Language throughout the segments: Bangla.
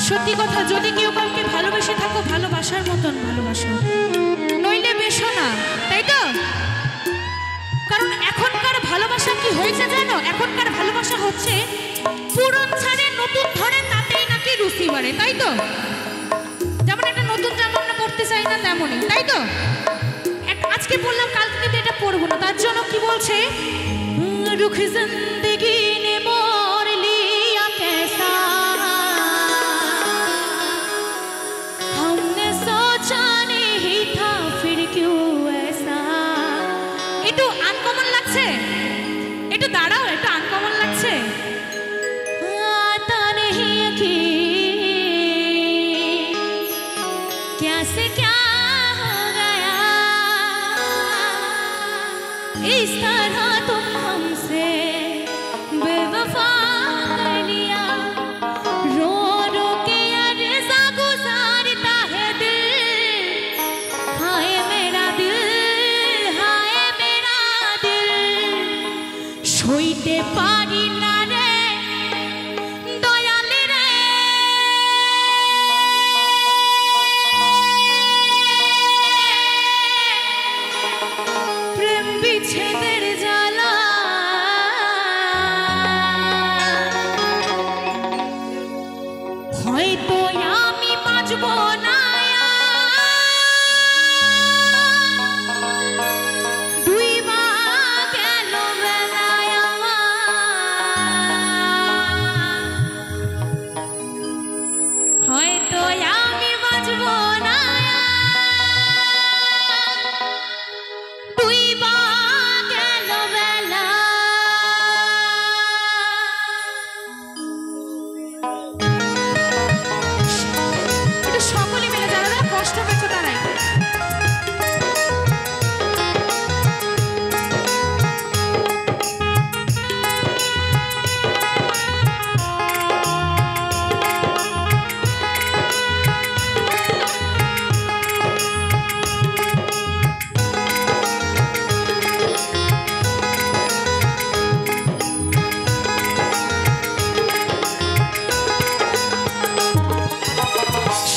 সত্যি কথা, যদি কেউ কাউকে ভালোবেসে থাকো ভালোবাসার মতন ভালোবাসো, নইলে বেশো না, তাই তো? কারণ এখনকার ভালোবাসা কি হয়েছে জানো? এখনকার ভালোবাসা হচ্ছে পুরন ছাড়ে নতুন ধরে, তাতেই নাকি রুচি বাড়ে, তাই তো? যেমন একটা নতুন জামা আমরা পড়তে চাই না, তেমনই, তাই তো? আজকে বললাম কালকে কিন্তু এটা পরবো না, তার জন্য কি বলছে, রুখ জিন্দেগি নে মোর লিয়া कैसा हमने सोचा नहीं था फिर क्यों ऐसा। একটু আনকমন লাগছে, একটু দাঁড়াও, একটু আনকমন লাগছে। आता नहीं यकीन कैसे क्या हो गया, इस तरह तुम हमसे बेवफा कर लिया। रो रो के अर्ज़ा गुज़ारता है दिल, हाय मेरा दिल, हाय मेरा दिल। সইতে পারি না রে দয়াল রে, প্রেম বিচ্ছেদের জ্বালা। হয়তো আমি বাঁচব না, দুই মা গেল বেলায় আমার। হয়তো আমি বাঁচব না, দুই মা গেল বেলা। একটু সকলে মিলে যারা যারা কষ্ট পেয়েছো তারাই।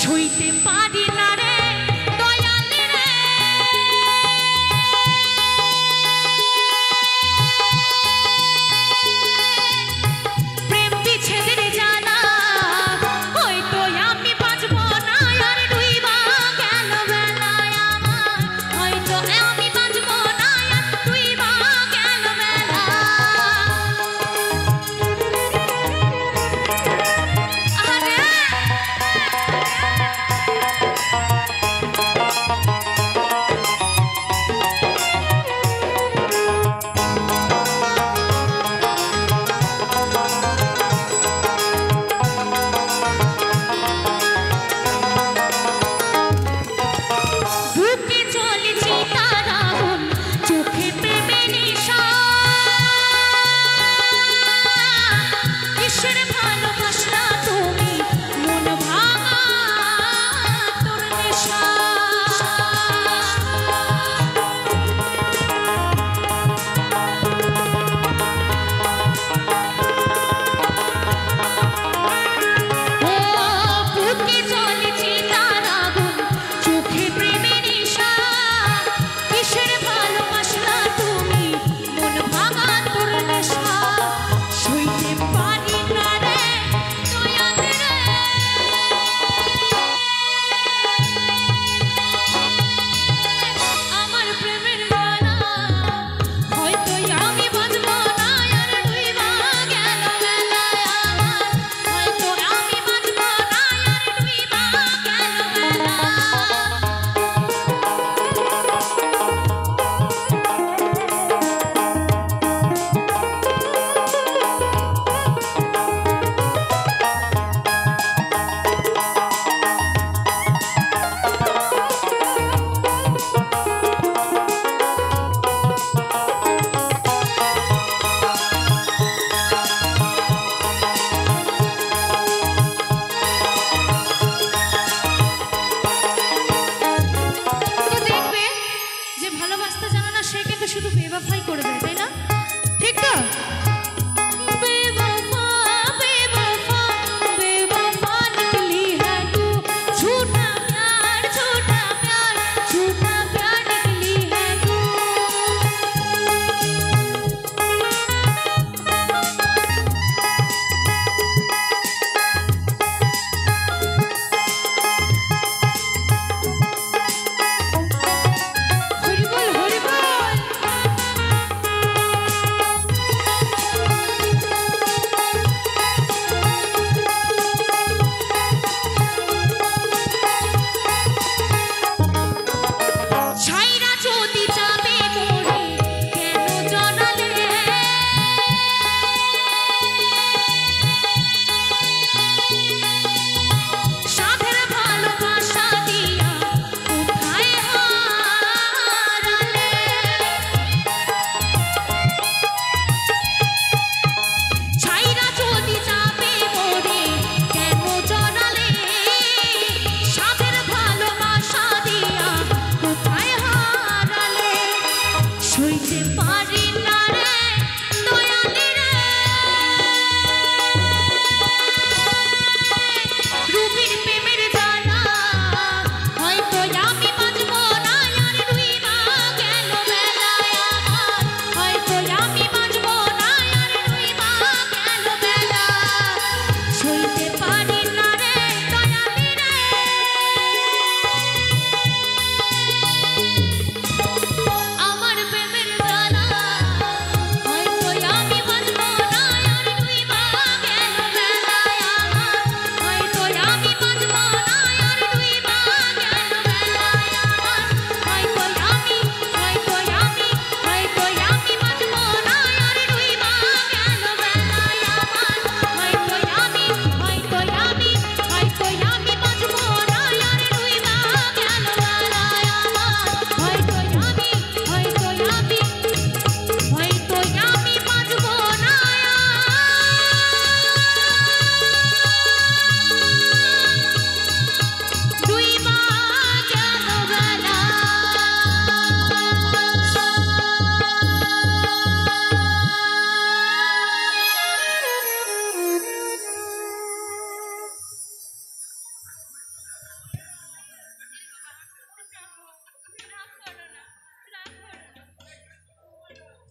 সইতে পারি না রে দয়াল রে, প্রেম বিচ্ছেদের জ্বালা। হয়তো আমি বাঁচব না, আর ডুইবা গেল বেলায় আমার। হয়তো আমি বাঁচব না, আর ডুইবা গেল বেলা। আরে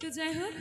তো যাই হোক